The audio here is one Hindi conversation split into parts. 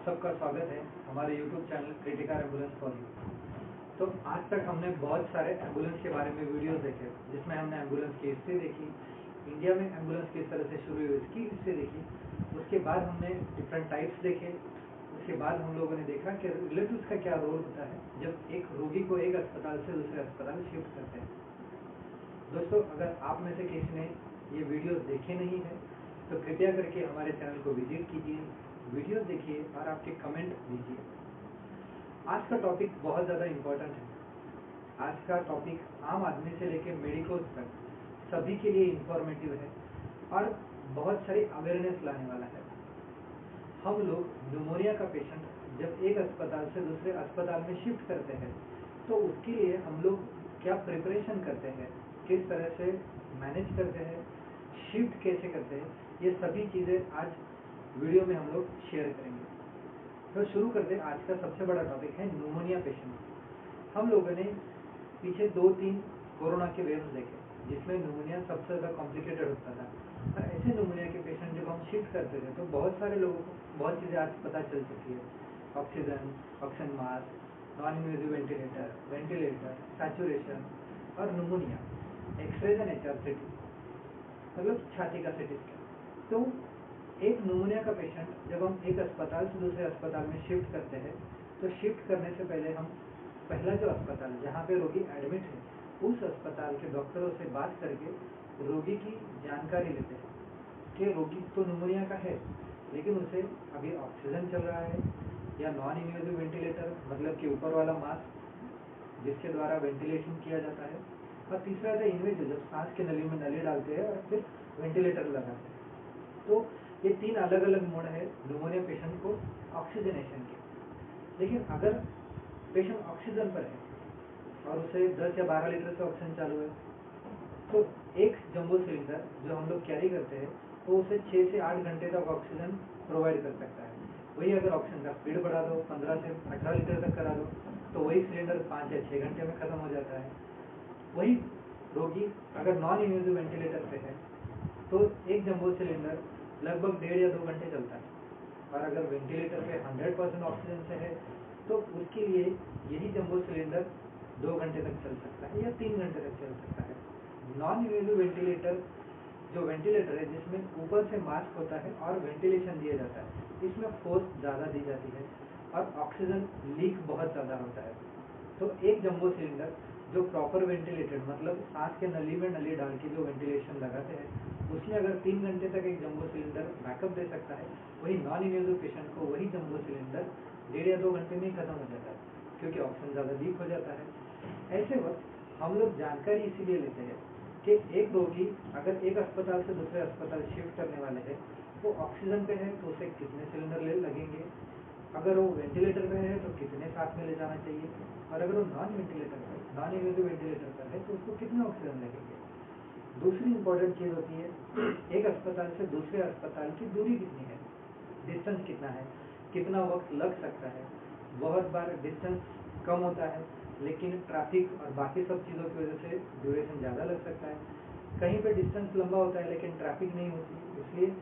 सबका स्वागत है हमारे YouTube channel critical ambulance for you. तो आज तक हमने बहुत सारे एम्बुलेंस के बारे में वीडियोस देखे, जिसमें हमने एम्बुलेंस की हिस्ट्री देखी, इंडिया में एम्बुलेंस किस तरह से शुरू हुई उसकी हिस्ट्री देखी। उसके बाद हमने डिफरेंट टाइप्स देखे। उसके बाद हम लोगों ने देखा कि रिलेटिव्स का क्या रोल होता है जब एक रोगी को एक अस्पताल से दूसरे अस्पताल शिफ्ट करते हैं। दोस्तों, अगर आप में से किसी ने ये वीडियोस देखे नहीं है तो कृपया करके हमारे चैनल को विजिट कीजिए, वीडियो देखिए और आपके कमेंट दीजिए। आज का टॉपिक बहुत ज़्यादा इम्पोर्टेंट है। आज का टॉपिक आम आदमी से लेकर मेडिकोज तक सभी के लिए इंफॉर्मेटिव है और बहुत सारी अवेयरनेस लाने वाला है। हम लोग न्यूमोनिया का पेशेंट जब एक अस्पताल से दूसरे अस्पताल में शिफ्ट करते हैं तो उसके लिए हम लोग क्या प्रिपरेशन करते हैं, किस तरह से मैनेज करते हैं, शिफ्ट कैसे करते हैं, ये सभी चीज़ें आज वीडियो में हम लोग शेयर करेंगे। तो शुरू करते हैं। आज का सबसे बड़ा टॉपिक है न्यूमोनिया पेशेंट। हम लोगों ने पीछे 2-3 कोरोना के वेव्स देखे जिसमें न्यूमोनिया सबसे ज़्यादा कॉम्प्लिकेटेड होता था, और ऐसे न्यूमोनिया के पेशेंट जब हम शिफ्ट करते थे तो बहुत सारे लोगों को बहुत चीज़ें आज पता चल चुकी है। Oxygen mask, non invasive ventilator, saturation और न्यूमोनिया, एक्सरेज एंड HRCT मतलब छाती का CT स्कैन। तो एक न्यूमोनिया का पेशेंट जब हम एक अस्पताल से दूसरे अस्पताल में शिफ्ट करते हैं तो शिफ्ट करने से पहले हम पहला जो अस्पताल जहाँ पे रोगी एडमिट है उस अस्पताल के डॉक्टरों से बात करके रोगी की जानकारी लेते हैं कि रोगी तो न्यूमोनिया का है लेकिन उसे अभी ऑक्सीजन चल रहा है या नॉन इन्वेसिव वेंटिलेटर मतलब कि ऊपर वाला मास्क जिसके द्वारा वेंटिलेशन किया जाता है, और तीसरा था इन्वेसिव जब सांस के नली में नली डालते हैं और फिर वेंटिलेटर लगाते हैं। तो ये 3 अलग अलग मोड है न्यूमोनिया पेशेंट को ऑक्सीजनेशन के। लेकिन अगर पेशेंट ऑक्सीजन पर है और उसे 10 या 12 लीटर से ऑक्सीजन चालू है तो एक जंबो सिलेंडर जो हम लोग कैरी करते हैं वो उसे 6 से 8 घंटे तक ऑक्सीजन प्रोवाइड कर सकता है। वही अगर ऑक्सीजन का स्पीड बढ़ा दो, 15 से 18 लीटर तक करा दो तो वही सिलेंडर 5 या 6 घंटे में खत्म हो जाता है। वही रोगी अगर नॉन इन्वेसिव वेंटिलेटर पे है तो एक जंबो सिलेंडर लगभग 1.5 या 2 घंटे चलता है, और अगर वेंटिलेटर पे 100% ऑक्सीजन से है तो उसके लिए यही जंबो सिलेंडर 2 घंटे तक चल सकता है या 3 घंटे तक चल सकता है। नॉन इन्वेसिव वेंटिलेटर जो वेंटिलेटर है जिसमें ऊपर से मास्क होता है और वेंटिलेशन दिया जाता है, इसमें फोर्स ज़्यादा दी जाती है और ऑक्सीजन लीक बहुत ज़्यादा होता है। तो एक जंबो सिलेंडर जो प्रॉपर वेंटिलेटेड मतलब सांस के नली में नली डाल के जो वेंटिलेशन लगाते हैं उसमें अगर 3 घंटे तक एक जंबो सिलेंडर बैकअप दे सकता है, वही नॉन इन्वेसिव पेशेंट को वही जंबो सिलेंडर 1.5 या 2 घंटे में ही खत्म हो जाता है क्योंकि ऑक्सीजन ज़्यादा लीक हो जाता है। ऐसे वक्त हम लोग जानकारी इसीलिए लेते हैं कि एक रोगी अगर एक अस्पताल से दूसरे अस्पताल शिफ्ट करने वाले हैं वो ऑक्सीजन पे है तो उसे कितने सिलेंडर लगेंगे, अगर वो वेंटिलेटर पे है तो कितने साथ में ले जाना चाहिए, और अगर वो नॉन इन्वेसिव वेंटिलेटर पर है तो उसको कितने ऑक्सीजन लगेंगे। दूसरी इंपॉर्टेंट चीज़ होती है एक अस्पताल से दूसरे अस्पताल की दूरी कितनी है, डिस्टेंस कितना है, कितना वक्त लग सकता है। बहुत बार डिस्टेंस कम होता है लेकिन ट्रैफिक और बाकी सब चीज़ों की वजह से ड्यूरेशन ज़्यादा लग सकता है। कहीं पे डिस्टेंस लंबा होता है लेकिन ट्रैफिक नहीं होती इसलिए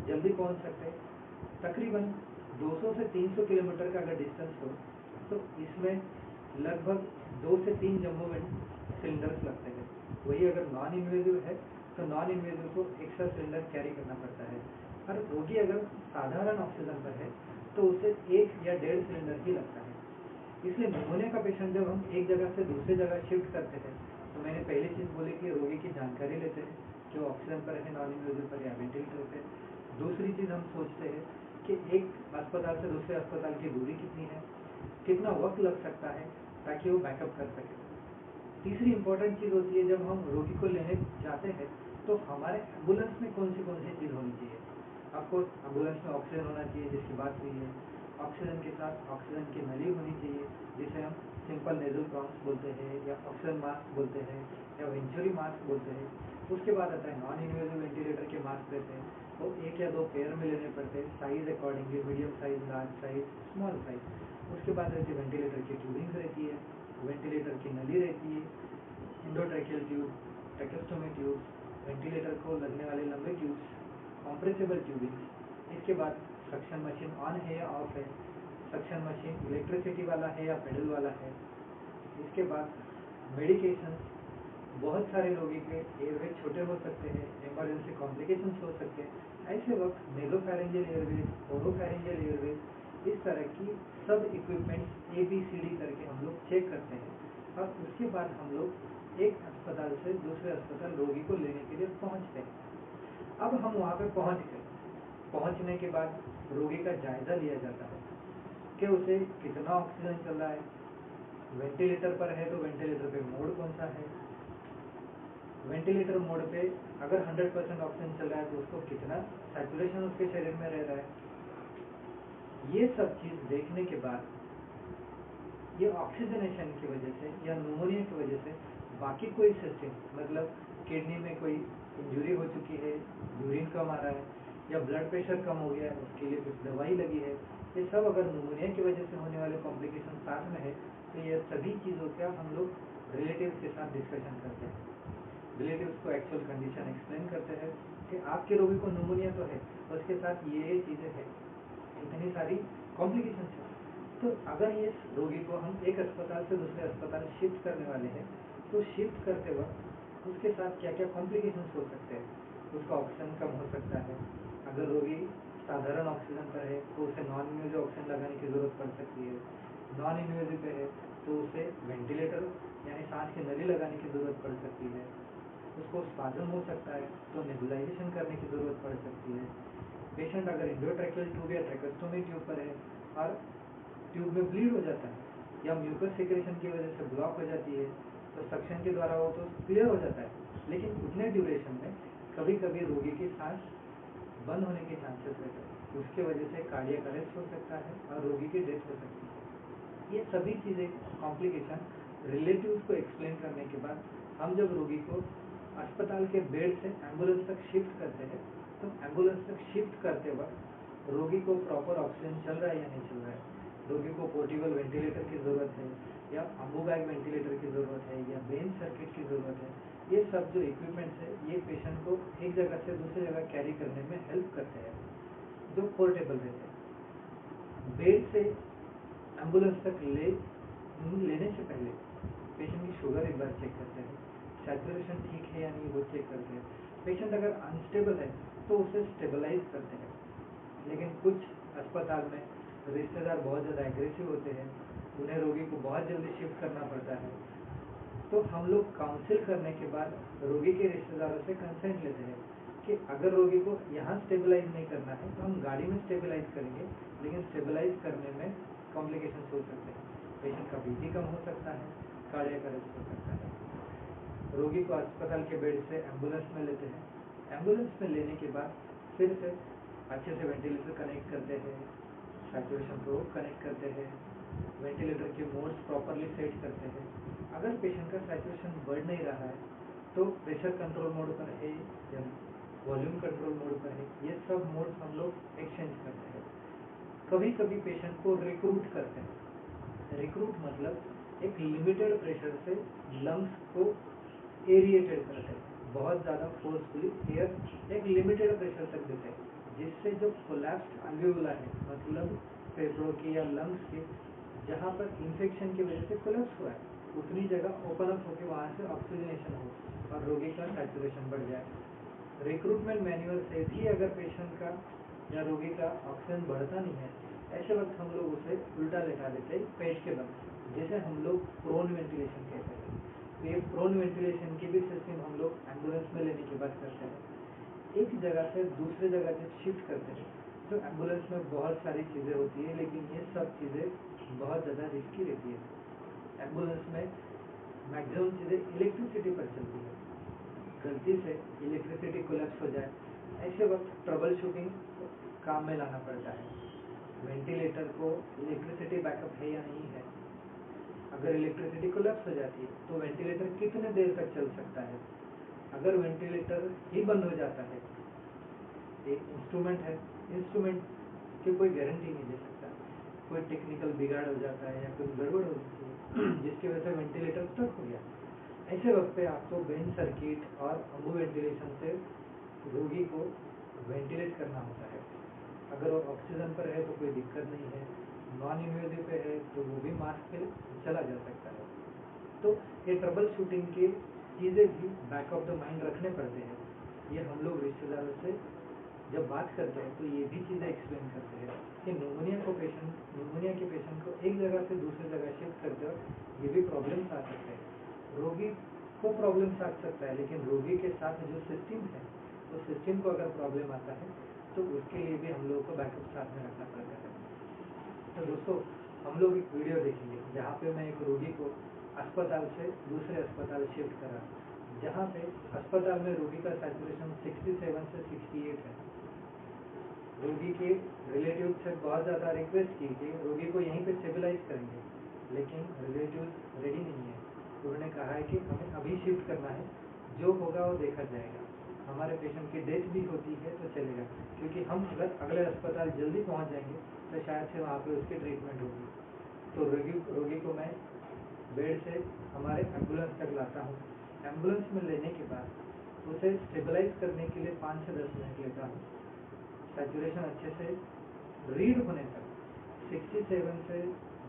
जल्दी पहुंच सकते हैं। तकरीबन 200 से 300 किलोमीटर का अगर डिस्टेंस हो तो इसमें लगभग 2 से 3 जम्बो सिलेंडर्स लगते हैं। वही अगर नॉन इन्वेसिव है तो नॉन इन्वेसिव को एक्स्ट्रा सिलेंडर कैरी करना पड़ता है, और रोगी अगर साधारण ऑक्सीजन पर है तो उसे 1 या 1.5 सिलेंडर ही लगता है। इसलिए न्यूमोनिया का पेशेंट जब हम एक जगह से दूसरी जगह शिफ्ट करते हैं तो मैंने पहली चीज़ बोली कि रोगी की जानकारी लेते हैं कि वो ऑक्सीजन पर है, नॉन इन्वेसिव पर या वेंटिलेटर पे। दूसरी चीज़ हम सोचते हैं कि एक अस्पताल से दूसरे अस्पताल की दूरी कितनी है, कितना वक्त लग सकता है ताकि वो बैकअप कर सके। तीसरी इंपॉर्टेंट चीज़ होती है जब हम रोगी को लेने जाते हैं तो हमारे एम्बुलेंस में कौन सी चीज़ होनी चाहिए। आपको एम्बुलेंस में ऑक्सीजन होना चाहिए जिसकी बात हुई है, ऑक्सीजन के साथ ऑक्सीजन की नली होनी चाहिए जिसे हम सिंपल नेजल प्रॉन्स बोलते हैं या ऑक्सीजन मास्क बोलते हैं या वेंचुरी मास्क बोलते हैं। उसके बाद आता है नॉन इन्वेसिव वेंटिलेटर के मास्क रहते हैं, वो 1 या 2 पेयर में लेने पड़ते हैं size accordingly, medium size, large size, small size. उसके बाद रहती है वेंटिलेटर की ट्यूबिंग रहती है, वेंटिलेटर की नली रहती है, एंडोट्रैकियल ट्यूब, ट्रैकेस्टोमी ट्यूब, वेंटिलेटर को लगने वाले लंबे ट्यूब्स, कॉम्प्रेसिबल ट्यूबिंग। इसके बाद सक्शन मशीन ऑन है या ऑफ है, सक्शन मशीन इलेक्ट्रिसिटी वाला है या पेडल वाला है। इसके बाद मेडिकेशन, बहुत सारे रोगी के एयरवे छोटे हो सकते हैं, इमरजेंसी कॉम्प्लिकेशंस हो सकते हैं। ऐसे वक्त नेजोफैरिंजियल एयरवेज, ओरोफैरिंजियल एयरवेज, इस तरह की सब इक्विपमेंट्स ABCD करके हम लोग चेक करते हैं और उसके बाद हम लोग एक अस्पताल से दूसरे अस्पताल रोगी को लेने के लिए पहुंचते हैं। अब हम वहाँ पे पहुंच गए। पहुंचने के बाद रोगी का जायजा लिया जाता है कि उसे कितना ऑक्सीजन चल रहा है, वेंटिलेटर पर है तो वेंटिलेटर पे मोड कौन सा है, वेंटिलेटर मोड पे अगर 100% ऑक्सीजन चल रहा है तो उसको कितना सैचुरेशन उसके शरीर में रह रहा है। ये सब चीज देखने के बाद ये ऑक्सीजनेशन की वजह से या न्यूमोनिया की वजह से बाकी कोई सिस्टम, मतलब किडनी में कोई इंजरी हो चुकी है, यूरिन कम आ रहा है या ब्लड प्रेशर कम हो गया है, उसके लिए कुछ दवाई लगी है, ये सब अगर न्यूमोनिया की वजह से होने वाले कॉम्प्लिकेशन साथ में है तो ये सभी चीज़ों का हम लोग रिलेटिव्स के साथ डिस्कशन करते हैं। रिलेटिव्स को एक्चुअल कंडीशन एक्सप्लेन करते हैं कि आपके रोगी को न्यूमोनिया तो है, उसके साथ ये चीज़ें हैं, इतनी सारी कॉम्प्लिकेशन है। तो अगर ये रोगी को हम एक अस्पताल से दूसरे अस्पताल शिफ्ट करने वाले हैं तो शिफ्ट करते वक्त उसके साथ क्या क्या कॉम्प्लिकेशंस हो सकते हैं। उसका ऑक्सीजन कम हो सकता है। अगर रोगी साधारण ऑक्सीजन पर है तो उसे नॉन इन्वेजिव ऑक्सीजन लगाने की ज़रूरत पड़ सकती है। नॉन इन्वेजिव पे है तो उसे वेंटिलेटर यानी सांस की नली लगाने की ज़रूरत पड़ सकती है। उसको स्पाज्म हो सकता है तो नेबुलाइजेशन करने की ज़रूरत पड़ सकती है। पेशेंट अगर एंडोट्रैकियल ट्यूब या ट्रैकेस्टोमी ट्यूब पर है और ट्यूब में ब्लीड हो जाता है या म्यूकस सिक्रेशन की वजह से ब्लॉक हो जाती है तो सक्शन के द्वारा वो तो क्लियर हो जाता है, लेकिन उतने ड्यूरेशन में कभी कभी रोगी की सांस बंद होने के चांसेस रहते हैं। उसके वजह से कार्डियक अरेस्ट हो सकता है और रोगी की डेथ हो सकती है। ये सभी चीज़ें कॉम्प्लिकेशन रिलेटिव्स को एक्सप्लेन करने के बाद हम जब रोगी को अस्पताल के बेड से एम्बुलेंस तक शिफ्ट करते हैं तो एम्बुलेंस तक शिफ्ट करते वक्त रोगी को प्रॉपर ऑक्सीजन चल रहा है या नहीं चल रहा है, रोगी को पोर्टेबल वेंटिलेटर की ज़रूरत है या अम्बू बैग वेंटिलेटर की ज़रूरत है या वेन सर्किट की ज़रूरत है, ये सब जो इक्विपमेंट्स है ये पेशेंट को एक जगह से दूसरी जगह कैरी करने में हेल्प करते हैं जो पोर्टेबल रहते हैं। बेड से एम्बुलेंस तक लेने से पहले पेशेंट की शुगर एक बार चेक करते हैं, सैचुरेशन ठीक है या नहीं वो चेक करते हैं। पेशेंट अगर अनस्टेबल है तो उसे स्टेबलाइज करते हैं, लेकिन कुछ अस्पताल में रिश्तेदार बहुत ज़्यादा एग्रेसिव होते हैं, उन्हें रोगी को बहुत जल्दी शिफ्ट करना पड़ता है। तो हम लोग काउंसिल करने के बाद रोगी के रिश्तेदारों से कंसेंट लेते हैं कि अगर रोगी को यहाँ स्टेबलाइज नहीं करना है तो हम गाड़ी में स्टेबलाइज करेंगे, लेकिन स्टेबलाइज करने में कॉम्प्लिकेशन हो सकते हैं। पेशेंट का बीपी कम हो सकता है, कार्डियक अरेस्ट हो सकता है। रोगी को अस्पताल के बेड से एम्बुलेंस में लेते हैं। एम्बुलेंस में लेने के बाद फिर से अच्छे से वेंटिलेटर कनेक्ट करते हैं, सैचुरेशन प्रोब कनेक्ट करते हैं, वेंटिलेटर के मोड्स प्रॉपरली सेट करते हैं। अगर पेशेंट का सैचुरेशन बढ़ नहीं रहा है तो प्रेशर कंट्रोल मोड पर है या वॉल्यूम कंट्रोल मोड पर है, ये सब मोड्स हम लोग एक्सचेंज करते हैं। कभी कभी पेशेंट को रिक्रूट करते हैं। रिक्रूट मतलब एक लिमिटेड प्रेशर से लंग्स को एरिएटेड करते हैं, बहुत ज़्यादा फोर्सफुली एयर एक लिमिटेड प्रेशर तक देते हैं, जिससे जो कोलैप्स्ड अल्वेओला है, मतलब फेफड़ों की या लंग्स की जहाँ पर इन्फेक्शन की वजह से कोलैप्स हुआ है, उतनी जगह ओपन अप होकर वहाँ से ऑक्सीजनेशन हो और रोगी का सैचुरेशन बढ़ जाए। रिक्रूटमेंट मैन्यूअल से भी अगर पेशेंट का या रोगी का ऑक्सीजन बढ़ता नहीं है, ऐसे वक्त हम लोग उसे उल्टा लेटा देते हैं पेट के बल, जिसे हम लोग प्रोन वेंटिलेशन कहते हैं। तो ये प्रोन वेंटिलेशन की भी सिस्टम हम लोग एम्बुलेंस में लेने की बात करते हैं। एक जगह से दूसरे जगह जब शिफ्ट करते हैं तो एम्बुलेंस में बहुत सारी चीज़ें होती है, लेकिन ये सब चीज़ें बहुत ज़्यादा रिस्की रहती है। एम्बुलेंस में मैक्सिमम चीज़ें इलेक्ट्रिसिटी पर चलती है। गलती से इलेक्ट्रिसिटी कोलैप्स हो जाए, ऐसे वक्त ट्रबल शूटिंग काम में लाना पड़ता है। वेंटिलेटर को इलेक्ट्रिसिटी बैकअप है या नहीं है, अगर इलेक्ट्रिसिटी कोलैप्स हो जाती है तो वेंटिलेटर कितने देर तक चल सकता है। अगर वेंटिलेटर ही बंद हो जाता है, एक इंस्ट्रूमेंट है, इंस्ट्रूमेंट की कोई गारंटी नहीं दे सकता, कोई टेक्निकल बिगाड़ हो जाता है या कुछ गड़बड़ हो जाती है जिसकी वजह से वेंटिलेटर स्टक हो गया, ऐसे वक्त पे आपको वेन सर्किट और अम्बू वेंटिलेशन से रोगी को वेंटिलेट करना होता है। अगर वो ऑक्सीजन पर है तो कोई दिक्कत नहीं है, नॉन इन्वेजिव पे है तो वो भी मास्क पे चला जा सकता है। तो ये ट्रबल शूटिंग की चीज़ें भी बैक ऑफ द माइंड रखने पड़ते हैं। ये हम लोग रिश्तेदारों से जब बात करते हैं तो ये भी चीज़ें एक्सप्लेन करते हैं कि न्यूमोनिया के पेशेंट को एक जगह से दूसरी जगह शिफ्ट करते वक्त ये भी प्रॉब्लम्स आ सकते हैं। रोगी को प्रॉब्लम्स आ सकता है, लेकिन रोगी के साथ जो सिस्टम है उस सिस्टम को अगर प्रॉब्लम आता है तो उसके लिए भी हम लोगों को बैकअप साथ में रखना पड़ता है। तो दोस्तों, हम लोग एक वीडियो देखेंगे जहाँ पे मैं एक रोगी को अस्पताल से दूसरे अस्पताल शिफ्ट करा, जहाँ पे अस्पताल में रोगी का सैचुरेशन 67 से 68 है। रोगी के रिलेटिव से बहुत ज़्यादा रिक्वेस्ट की कि रोगी को यहीं पे स्टेबलाइज करेंगे, लेकिन रिलेटिव रेडी नहीं है। उन्होंने कहा है कि हमें अभी शिफ्ट करना है, जो होगा वो देखा जाएगा। हमारे पेशेंट की डेथ भी होती है तो चलेगा, क्योंकि हम अगर अगले अस्पताल जल्दी पहुंच जाएंगे तो शायद से वहाँ पे उसकी ट्रीटमेंट होगी। तो रोगी को मैं बेड से हमारे एम्बुलेंस तक लाता हूँ। एम्बुलेंस में लेने के बाद उसे स्टेबलाइज करने के लिए 5 से 10 मिनट लेता हूँ। सैचुरेशन अच्छे से रीड होने तक 67 से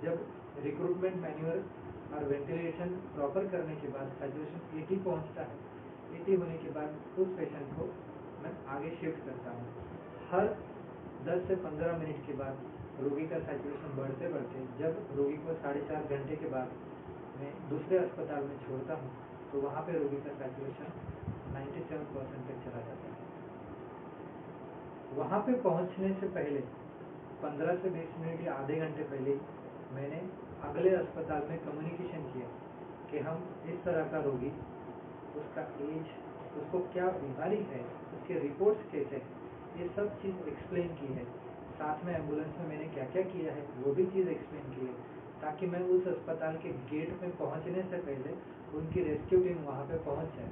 जब रिक्रूटमेंट मैन्यूअल और वेंटिलेशन प्रॉपर करने के बाद सैचुरेशन 80 पहुंचता है। 80 होने के बाद उस पेशेंट को मैं आगे शिफ्ट करता हूँ। हर 10 से 15 मिनट के बाद रोगी का सैचुरेशन बढ़ते बढ़ते जब रोगी को 4.5 घंटे के बाद मैं दूसरे अस्पताल में छोड़ता हूँ तो वहाँ पे रोगी का सैचुरेशन 97% तक चला जाता है। वहाँ पे पहुँचने से पहले 15 से 20 मिनट या आधे घंटे पहले मैंने अगले अस्पताल में कम्युनिकेशन किया कि हम इस तरह का रोगी, उसका एज, उसको क्या बीमारी है, उसके रिपोर्ट्स कैसे हैं, ये सब चीज़ एक्सप्लेन की है। साथ में एम्बुलेंस में मैंने क्या क्या किया है वो भी चीज़ एक्सप्लेन की है, ताकि मैं उस अस्पताल के गेट में पहुंचने से पहले उनकी रेस्क्यू टीम वहां पे पहुंच जाए,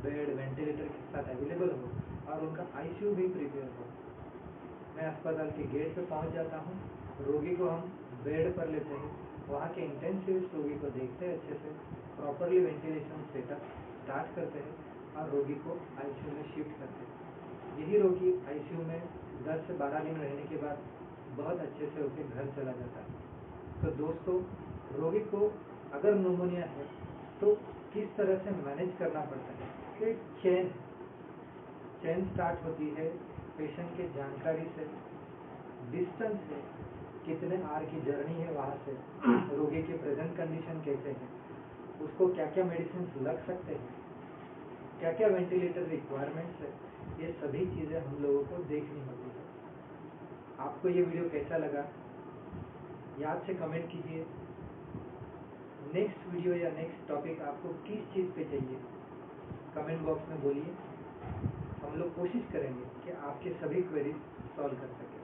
बेड वेंटिलेटर के साथ अवेलेबल हो और उनका आईसीयू भी प्रिपेयर हो। मैं अस्पताल के गेट पे पहुंच जाता हूं, रोगी को हम बेड पर लेते हैं, वहाँ के इंटेंसिविस्ट रोगी को देखते हैं अच्छे से, प्रॉपरली वेंटिलेशन सेटअप स्टार्ट करते हैं और रोगी को आईसीयू में शिफ्ट करते हैं। यही रोगी आईसीयू में 10 से 12 दिन रहने के बाद बहुत अच्छे से होकर घर चला जाता है। तो दोस्तों, रोगी को अगर न्यूमोनिया है तो किस तरह से मैनेज करना पड़ता है, एक चेन स्टार्ट होती है पेशेंट के जानकारी से, डिस्टेंस से, कितने आवर की जर्नी है वहाँ से, रोगी की प्रेजेंट कंडीशन कैसे है, उसको क्या क्या मेडिसिन लग सकते हैं, क्या क्या वेंटिलेटर रिक्वायरमेंट्स है, ये सभी चीज़ें हम लोगों को देखनी होती है। आपको ये वीडियो कैसा लगा याद से कमेंट कीजिए। नेक्स्ट वीडियो या नेक्स्ट टॉपिक आपको किस चीज़ पे चाहिए कमेंट बॉक्स में बोलिए। हम लोग कोशिश करेंगे कि आपके सभी क्वेरीज सॉल्व कर सकें।